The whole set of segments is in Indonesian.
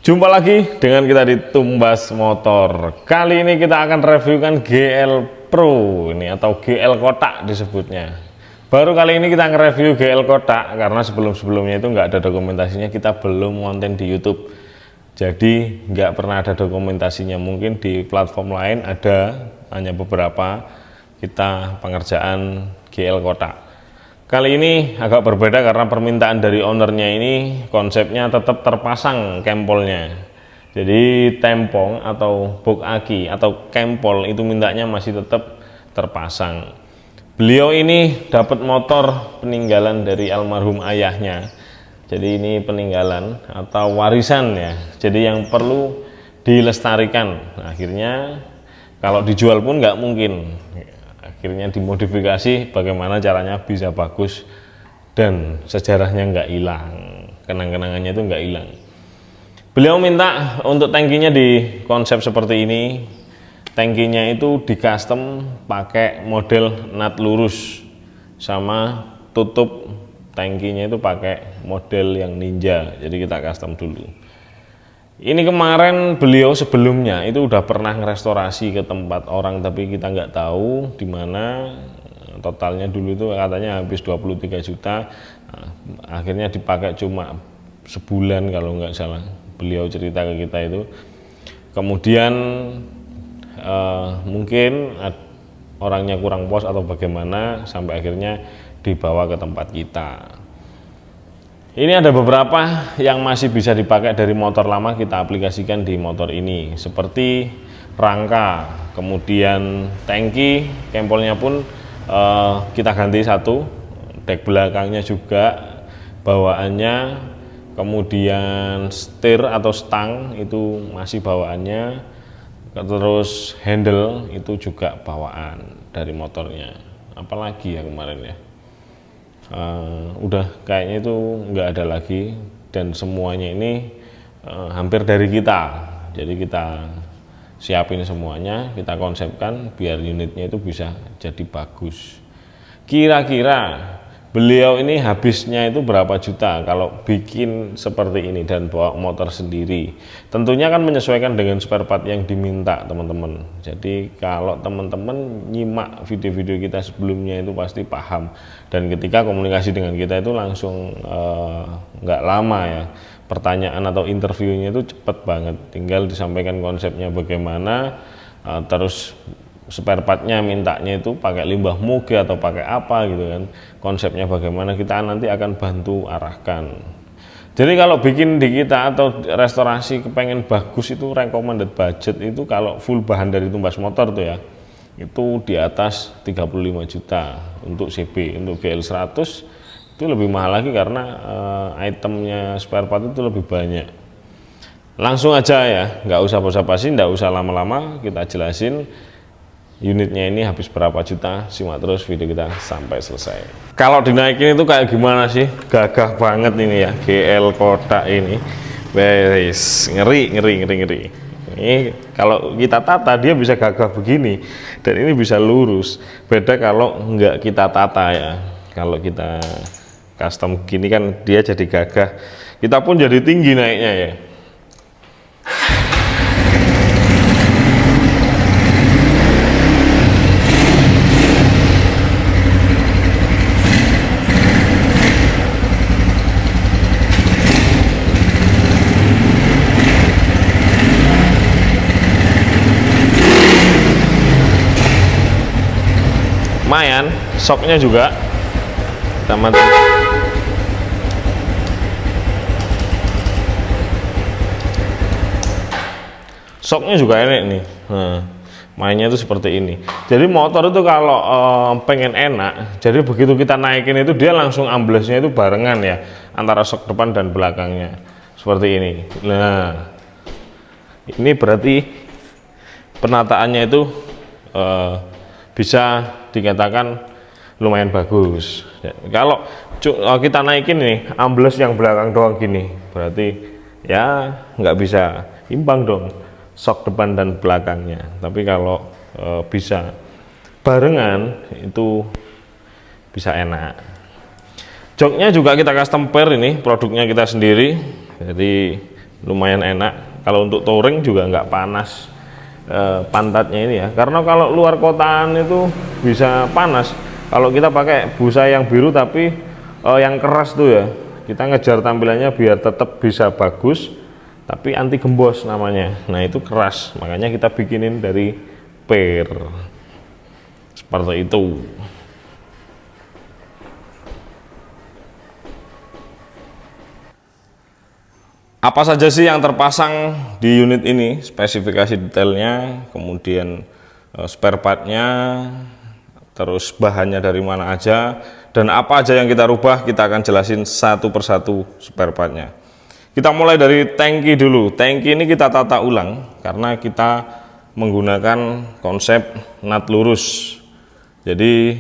Jumpa lagi dengan kita di Tumbas Motor. Kali ini kita akan reviewkan GL Pro ini atau GL kotak disebutnya. Baru kali ini kita nge-review GL kotak karena sebelum-sebelumnya itu nggak ada dokumentasinya, kita belum konten di YouTube. Jadi nggak pernah ada dokumentasinya. Mungkin di platform lain ada, hanya beberapa kita pengerjaan GL kotak. Kali ini agak berbeda karena permintaan dari ownernya ini konsepnya tetap terpasang kempolnya. Jadi tempong atau box aki atau kempol itu mintanya masih tetap terpasang. Beliau ini dapat motor peninggalan dari almarhum ayahnya. Jadi ini peninggalan atau warisan ya. Jadi yang perlu dilestarikan. Akhirnya kalau dijual pun nggak mungkin. Akhirnya dimodifikasi bagaimana caranya bisa bagus dan sejarahnya nggak hilang, kenang-kenangannya itu nggak hilang. Beliau minta untuk tangkinya di konsep seperti ini, tangkinya itu di custom pakai model nut lurus, sama tutup tangkinya itu pakai model yang ninja, jadi kita custom dulu. Ini kemarin beliau sebelumnya itu udah pernah ngerestorasi ke tempat orang, tapi kita nggak tahu di mana. Totalnya dulu itu katanya habis 23 juta. Akhirnya dipakai cuma sebulan kalau nggak salah. Beliau cerita ke kita itu. Kemudian mungkin orangnya kurang puas atau bagaimana sampai akhirnya dibawa ke tempat kita. Ini ada beberapa yang masih bisa dipakai dari motor lama kita aplikasikan di motor ini, seperti rangka, kemudian tangki, kempolnya pun kita ganti satu, dek belakangnya juga bawaannya, kemudian setir atau stang itu masih bawaannya, terus handle itu juga bawaan dari motornya. Apalagi ya kemarin ya. Udah kayaknya itu nggak ada lagi, dan semuanya ini hampir dari kita. Jadi kita siapin semuanya, kita konsepkan biar unitnya itu bisa jadi bagus. Kira-kira beliau ini habisnya itu berapa juta kalau bikin seperti ini dan bawa motor sendiri? Tentunya kan menyesuaikan dengan spare part yang diminta teman-teman. Jadi kalau teman-teman nyimak video-video kita sebelumnya itu pasti paham, dan ketika komunikasi dengan kita itu langsung nggak lama ya, pertanyaan atau interviewnya itu cepet banget, tinggal disampaikan konsepnya bagaimana, terus spare partnya mintanya itu pakai limbah moge atau pakai apa gitu kan, konsepnya bagaimana kita nanti akan bantu arahkan. Jadi kalau bikin di kita atau restorasi kepengen bagus itu recommended budget itu kalau full bahan dari Tumbas Motor tuh ya, itu di atas 35 juta untuk CB. Untuk GL 100 itu lebih mahal lagi karena itemnya spare part itu lebih banyak. Langsung aja ya, nggak usah basa-basi, nggak usah lama-lama, kita jelasin unitnya ini habis berapa juta. Simak terus video kita sampai selesai. Kalau dinaikin itu kayak gimana sih? Gagah banget ini ya GL kotak ini. Wes, ngeri. Ini kalau kita tata dia bisa gagah begini, dan ini bisa lurus. Beda kalau nggak kita tata ya. Kalau kita custom gini kan dia jadi gagah, kita pun jadi tinggi naiknya ya. Lumayan, shocknya juga teman. Shocknya juga enak nih. Mainnya itu seperti ini. Jadi motor itu kalau pengen enak, jadi begitu kita naikin itu dia langsung amblesnya itu barengan ya, antara shock depan dan belakangnya seperti ini. Nah, ini berarti penataannya itu bisa dikatakan lumayan bagus. Kalau kita naikin nih ambles yang belakang doang gini, berarti ya nggak bisa imbang dong shock depan dan belakangnya. Tapi kalau bisa barengan itu bisa enak. Joknya juga kita custom pair, ini produknya kita sendiri. Jadi lumayan enak. Kalau untuk touring juga nggak panas pantatnya ini ya, karena kalau luar kotaan itu bisa panas. Kalau kita pakai busa yang biru tapi yang keras tuh ya, kita ngejar tampilannya biar tetap bisa bagus tapi anti gembos namanya. Nah itu keras, makanya kita bikinin dari per seperti itu. Apa saja sih yang terpasang di unit ini, spesifikasi detailnya, kemudian spare partnya, terus bahannya dari mana aja, dan apa aja yang kita rubah, kita akan jelasin satu persatu spare partnya. Kita mulai dari tangki dulu. Tangki ini kita tata ulang karena kita menggunakan konsep nut lurus. Jadi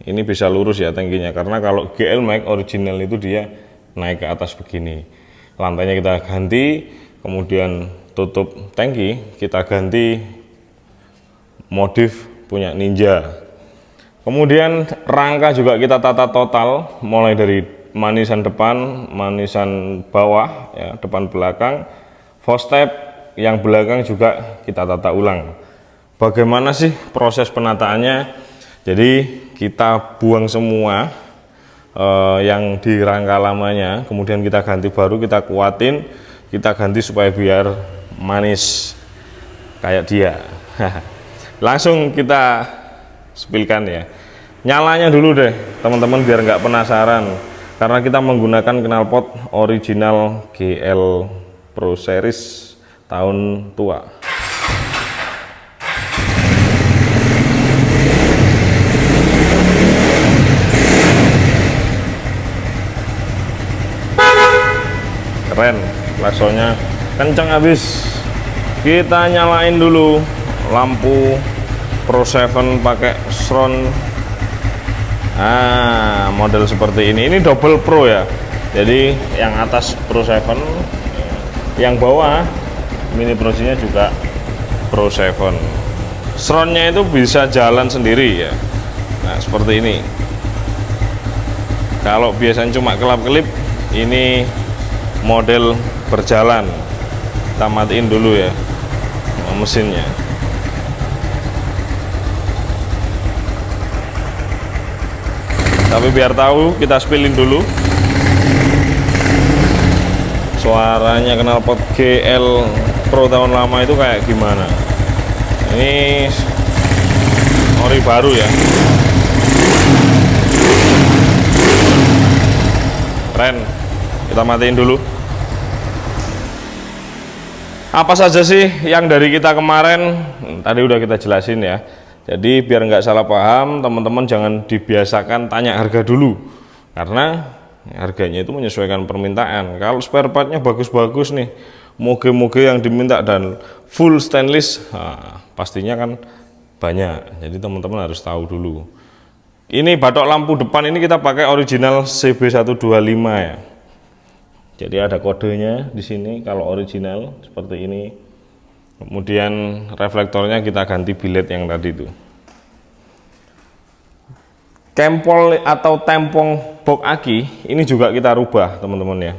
ini bisa lurus ya tangkinya, karena kalau GL Max original itu dia naik ke atas begini. Lantainya kita ganti, kemudian tutup tangki kita ganti modif punya Ninja. Kemudian rangka juga kita tata total, mulai dari manisan depan, manisan bawah ya, depan belakang, footstep yang belakang juga kita tata ulang. Bagaimana sih proses penataannya? Jadi kita buang semua yang di rangka lamanya, kemudian kita ganti baru, kita kuatin, kita ganti supaya biar manis kayak dia. Langsung kita spilkan ya. Nyalanya dulu deh teman-teman biar nggak penasaran, karena kita menggunakan knalpot original GL Pro Series tahun tua. Keren, klaksonya kencang habis. Kita nyalain dulu lampu Pro 7 pakai Sron. Model seperti ini double Pro ya. Jadi yang atas Pro 7, yang bawah Mini Pro nya juga Pro 7. Sronnya itu bisa jalan sendiri ya. Nah seperti ini. Kalau biasanya cuma kelap-kelip, ini model berjalan. Kita matiin dulu ya mesinnya. Tapi biar tahu, kita spillin dulu. Suaranya knalpot GL Pro tahun lama itu kayak gimana. Ini ori baru ya, keren. Kita matiin dulu. Apa saja sih yang dari kita kemarin tadi udah kita jelasin ya. Jadi biar nggak salah paham, teman-teman jangan dibiasakan tanya harga dulu, karena harganya itu menyesuaikan permintaan. Kalau spare partnya bagus-bagus nih, moge-moge yang diminta dan full stainless, pastinya kan banyak. Jadi teman-teman harus tahu dulu. Ini batok lampu depan ini kita pakai original CB125 ya. Jadi ada kodenya di sini kalau original seperti ini. Kemudian reflektornya kita ganti biled yang tadi itu. Kempol atau tempong box aki ini juga kita rubah teman-teman ya.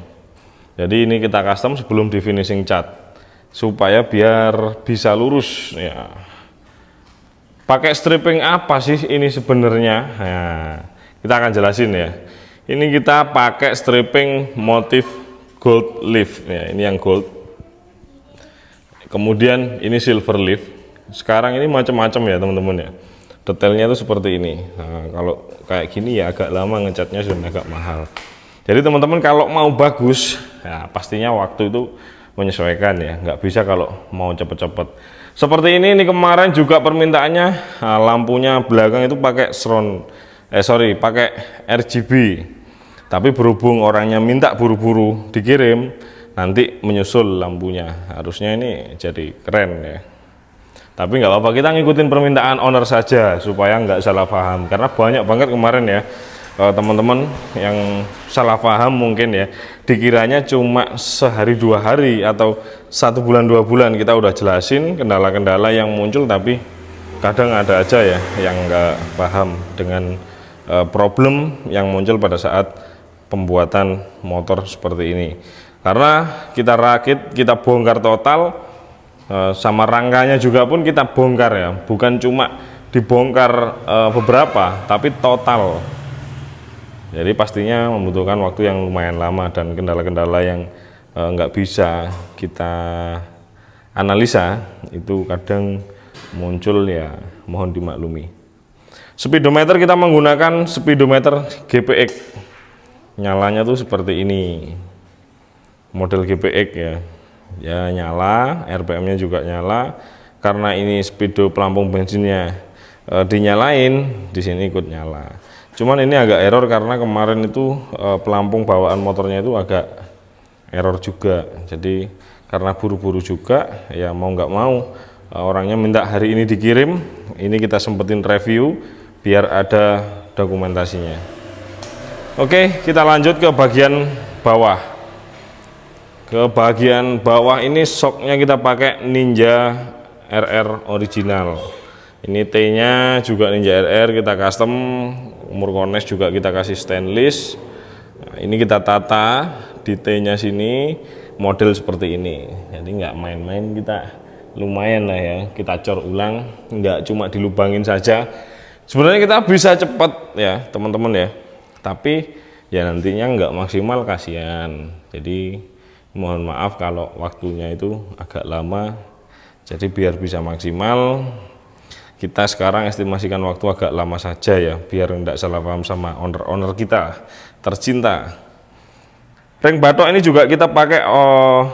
Jadi ini kita custom sebelum di finishing cat supaya biar bisa lurus ya. Pakai stripping apa sih ini sebenarnya? Nah, kita akan jelasin ya. Ini kita pakai stripping motif gold leaf ya, ini yang gold. Kemudian ini silver leaf. Sekarang ini macam-macam ya teman-teman ya. Detailnya itu seperti ini. Nah, kalau kayak gini ya agak lama ngecatnya, sudah agak mahal. Jadi teman-teman kalau mau bagus ya pastinya waktu itu menyesuaikan ya, nggak bisa kalau mau cepet-cepet. Seperti ini kemarin juga permintaannya, lampunya belakang itu pakai pakai RGB. Tapi berhubung orangnya minta buru-buru dikirim, nanti menyusul lampunya. Harusnya ini jadi keren ya. Tapi nggak apa-apa, kita ngikutin permintaan owner saja supaya nggak salah paham. Karena banyak banget kemarin ya teman-teman yang salah paham mungkin ya. Dikiranya cuma sehari 2 hari atau 1 bulan 2 bulan. Kita udah jelasin kendala-kendala yang muncul, tapi kadang ada aja ya yang nggak paham dengan problem yang muncul pada saat pembuatan motor seperti ini. karena kita rakit, kita bongkar total, sama rangkanya juga pun kita bongkar ya, bukan cuma dibongkar beberapa tapi total. Jadi pastinya membutuhkan waktu yang lumayan lama dan kendala-kendala yang nggak bisa kita analisa itu kadang muncul, ya mohon dimaklumi. Speedometer kita menggunakan speedometer GPX, nyalanya tuh seperti ini, model GPX ya nyala, RPM-nya juga nyala. Karena ini speedo pelampung bensinnya dinyalain, di sini ikut nyala. Cuman ini agak error karena kemarin itu pelampung bawaan motornya itu agak error juga. Jadi karena buru-buru juga, ya mau nggak mau orangnya minta hari ini dikirim, ini kita sempetin review biar ada dokumentasinya. Oke, kita lanjut ke bagian bawah. Ke bagian bawah ini shocknya kita pakai Ninja RR original. Ini T-nya juga Ninja RR, kita custom, umur kones juga kita kasih stainless. Nah, ini kita tata di T-nya sini model seperti ini. Jadi nggak main-main, kita lumayan lah ya, kita cor ulang, nggak cuma dilubangin saja. Sebenarnya kita bisa cepat ya teman-teman ya, tapi ya nantinya nggak maksimal, kasihan. Jadi mohon maaf kalau waktunya itu agak lama. Jadi biar bisa maksimal, kita sekarang estimasikan waktu agak lama saja ya, biar tidak salah paham sama owner-owner kita tercinta. Ring batok ini juga kita pakai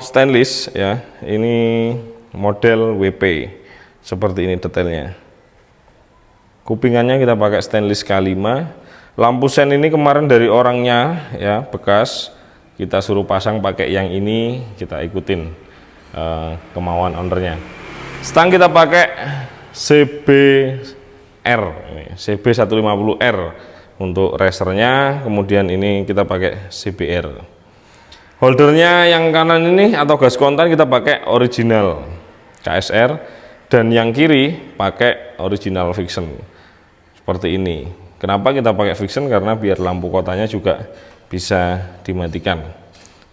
stainless ya, ini model WP seperti ini detailnya. Kupingannya kita pakai stainless K5. Lampu sen ini kemarin dari orangnya ya, bekas, kita suruh pasang pakai yang ini, kita ikutin kemauan ownernya. Stang kita pakai CBR, ini CB150R untuk racernya, kemudian ini kita pakai CBR. Holdernya yang kanan ini atau gas kontan kita pakai original KSR, dan yang kiri pakai original Vixen seperti ini. Kenapa kita pakai Vixen? Karena biar lampu kotanya juga bisa dimatikan.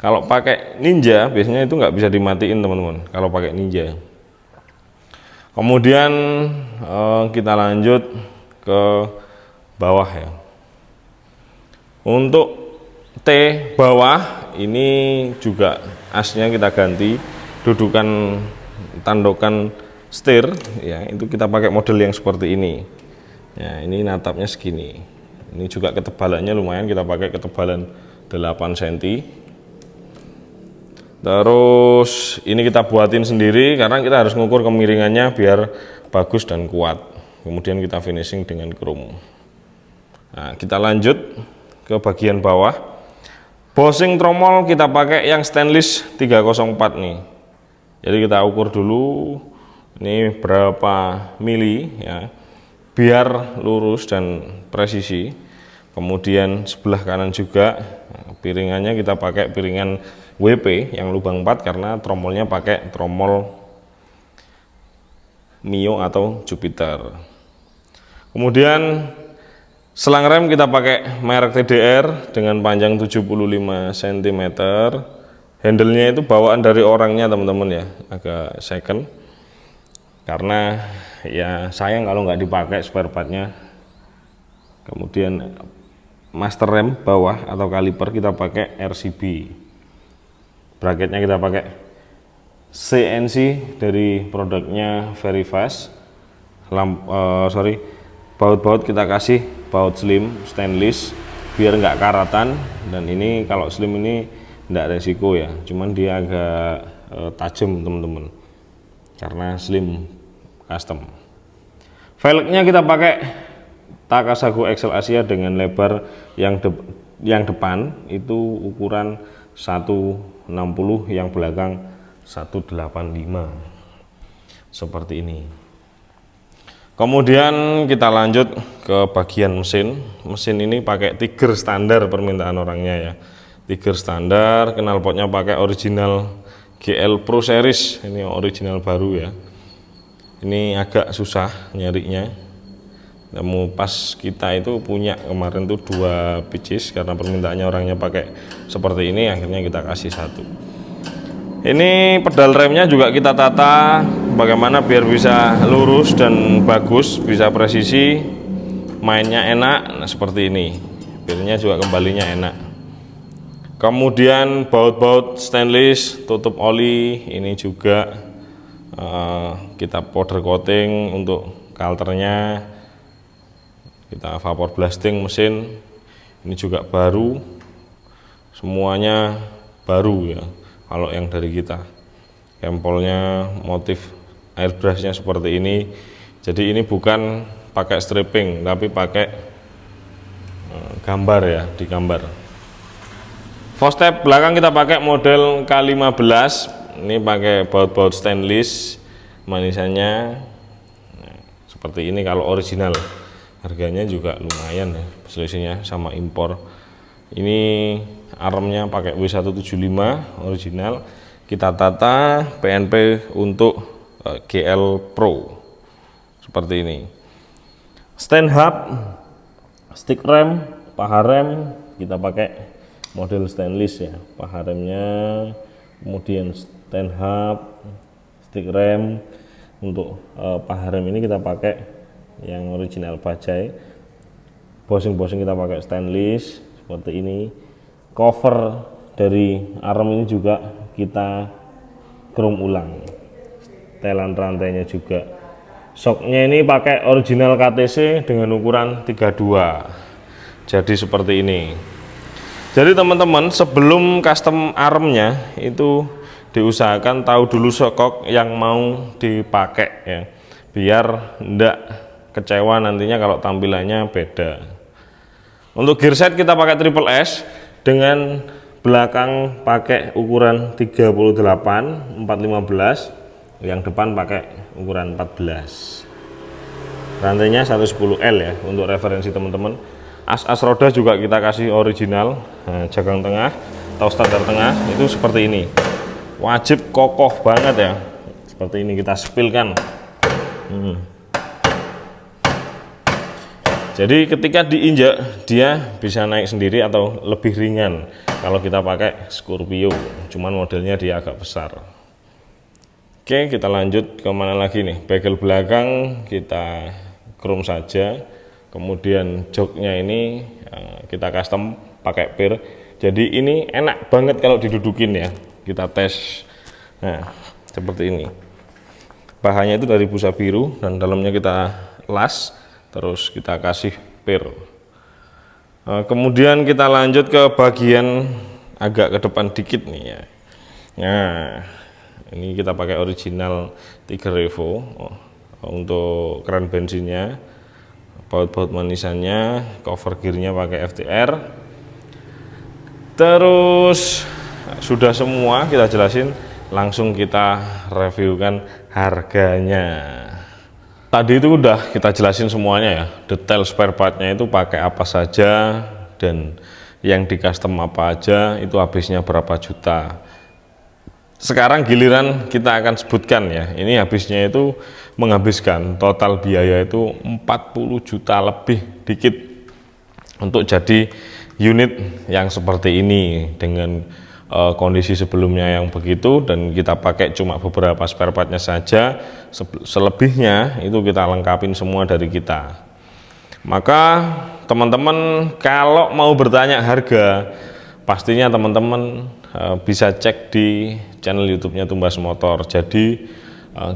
Kalau pakai Ninja biasanya itu nggak bisa dimatiin teman-teman, kalau pakai Ninja. Kemudian kita lanjut ke bawah ya. Untuk T bawah ini juga asnya kita ganti, dudukan tandokan setir ya, itu kita pakai model yang seperti ini. Ya, ini natapnya segini. Ini juga ketebalannya lumayan, kita pakai ketebalan 8 cm. Terus ini kita buatin sendiri karena kita harus ngukur kemiringannya biar bagus dan kuat. Kemudian kita finishing dengan chrome. Nah, kita lanjut ke bagian bawah. Bosing tromol kita pakai yang stainless 304 nih. Jadi kita ukur dulu ini berapa mili ya, biar lurus dan presisi. Kemudian sebelah kanan juga piringannya kita pakai piringan WP yang lubang 4 karena tromolnya pakai tromol Mio atau Jupiter. Kemudian selang rem kita pakai merek TDR dengan panjang 75 cm. Handle-nya itu bawaan dari orangnya teman-teman ya, agak second. Karena ya sayang kalau nggak dipakai spare partnya. Kemudian master rem bawah atau kaliper kita pakai RCB. Bracketnya kita pakai CNC dari produknya Very Fast. Baut-baut kita kasih baut slim stainless biar nggak karatan, dan ini kalau slim ini nggak resiko ya, cuman dia agak tajam teman-teman karena slim custom. Velgnya kita pakai Takasago XL Asia dengan lebar yang depan itu ukuran 160, yang belakang 185 seperti ini. Kemudian kita lanjut ke bagian mesin. Mesin ini pakai Tiger standar permintaan orangnya ya. Tiger standar, knalpotnya pakai original GL Pro Series, ini original baru ya. Ini agak susah nyarinya. Namun pas kita itu punya kemarin tuh 2 pieces karena permintaannya orangnya pakai seperti ini, akhirnya kita kasih 1. Ini pedal remnya juga kita tata bagaimana biar bisa lurus dan bagus, bisa presisi, mainnya enak. Nah, seperti ini, biarnya juga kembalinya enak. Kemudian baut-baut stainless, tutup oli, ini juga kita powder coating untuk kalternya, kita vapor blasting mesin, ini juga baru, semuanya baru ya. Kalau yang dari kita, kempolnya, motif airbrushnya seperti ini. Jadi ini bukan pakai stripping, tapi pakai gambar ya, digambar. Footstep belakang kita pakai model K15. Ini pakai baut-baut stainless, manisannya seperti ini. Kalau original, harganya juga lumayan ya, selisihnya sama impor. Ini armnya pakai W175 original, kita tata PNP untuk GL Pro seperti ini. Stand hub, stick rem, paha rem kita pakai model stainless ya, paha remnya, kemudian stand hub, stick rem. Untuk paha rem ini kita pakai yang original Bajaj. Bosing-bosing kita pakai stainless seperti ini. Cover dari arm ini juga kita chrome ulang, telan rantainya juga. Shocknya ini pakai original KTC dengan ukuran 32, jadi seperti ini. Jadi teman-teman, sebelum custom armnya itu diusahakan tahu dulu shock yang mau dipakai ya, biar enggak kecewa nantinya kalau tampilannya beda. Untuk gearset kita pakai triple S dengan belakang pakai ukuran 38 415, yang depan pakai ukuran 14. Rantainya 110L ya untuk referensi teman-teman. As-as roda juga kita kasih original. Nah, jagang tengah atau standar tengah itu seperti ini. Wajib kokoh banget ya. Seperti ini kita spilkan. Jadi ketika diinjak dia bisa naik sendiri atau lebih ringan kalau kita pakai Scorpio, cuman modelnya dia agak besar. Oke, kita lanjut ke mana lagi nih. Bekel belakang kita chrome saja, kemudian joknya ini kita custom pakai pir. Jadi ini enak banget kalau didudukin ya. Kita tes. Nah, seperti ini. Bahannya itu dari busa biru dan dalamnya kita las. Terus kita kasih pir. Kemudian kita lanjut ke bagian agak ke depan dikit nih ya. Nah, ini kita pakai original Tiger Evo untuk keran bensinnya, baut-baut manisannya, cover gearnya pakai FTR. Terus sudah semua kita jelasin, langsung kita reviewkan harganya. Tadi itu udah kita jelasin semuanya ya, detail spare partnya itu pakai apa saja dan yang di custom apa aja, itu habisnya berapa juta. Sekarang giliran kita akan sebutkan ya, ini habisnya itu menghabiskan total biaya itu 40 juta lebih dikit untuk jadi unit yang seperti ini dengan kondisi sebelumnya yang begitu, dan kita pakai cuma beberapa spare partnya saja. Selebihnya itu kita lengkapin semua dari kita. Maka teman-teman kalau mau bertanya harga, pastinya teman-teman bisa cek di channel YouTube-nya Tumbas Motor. Jadi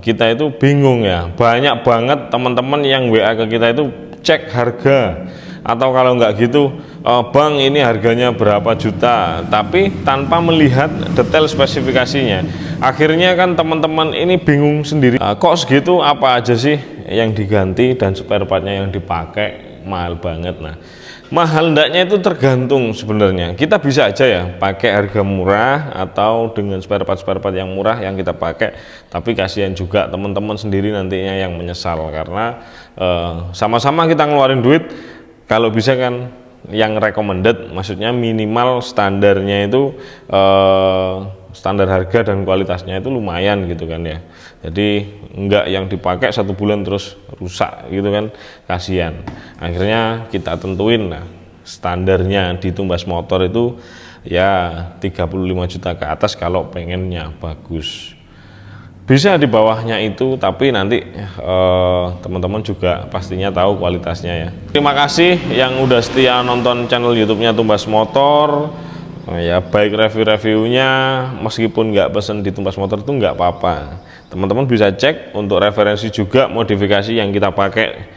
kita itu bingung ya, banyak banget teman-teman yang WA ke kita itu cek harga, atau kalau nggak gitu, bang ini harganya berapa juta, tapi tanpa melihat detail spesifikasinya. Akhirnya kan teman-teman ini bingung sendiri, kok segitu, apa aja sih yang diganti dan spare partnya yang dipakai mahal banget. Nah, mahal ndaknya itu tergantung sebenarnya. Kita bisa aja ya pakai harga murah atau dengan spare part yang murah yang kita pakai, tapi kasihan juga teman-teman sendiri nantinya yang menyesal karena sama-sama kita ngeluarin duit. Kalau bisa kan yang recommended, maksudnya minimal standarnya itu standar harga dan kualitasnya itu lumayan gitu kan ya. Jadi enggak yang dipakai 1 bulan terus rusak gitu kan, kasihan. Akhirnya kita tentuin, nah standarnya di Tumbas Motor itu ya 35 juta ke atas kalau pengennya bagus. Bisa di bawahnya itu, tapi nanti teman-teman juga pastinya tahu kualitasnya ya. Terima kasih yang udah setia nonton channel YouTube-nya Tumbas Motor. Ya baik review-reviewnya, meskipun nggak pesen di Tumbas Motor itu nggak apa-apa. Teman-teman bisa cek untuk referensi juga modifikasi yang kita pakai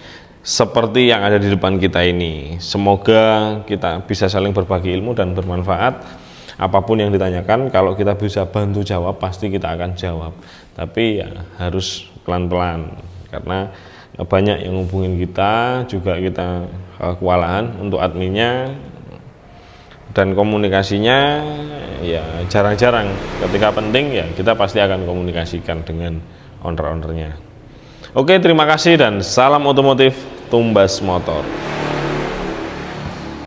seperti yang ada di depan kita ini. Semoga kita bisa saling berbagi ilmu dan bermanfaat. Apapun yang ditanyakan, kalau kita bisa bantu jawab, pasti kita akan jawab. Tapi ya harus pelan-pelan, karena banyak yang hubungin kita, juga kita kewalahan untuk adminnya, dan komunikasinya ya jarang-jarang. Ketika penting ya kita pasti akan komunikasikan dengan owner-ownernya. Oke, terima kasih dan salam otomotif Tumbas Motor.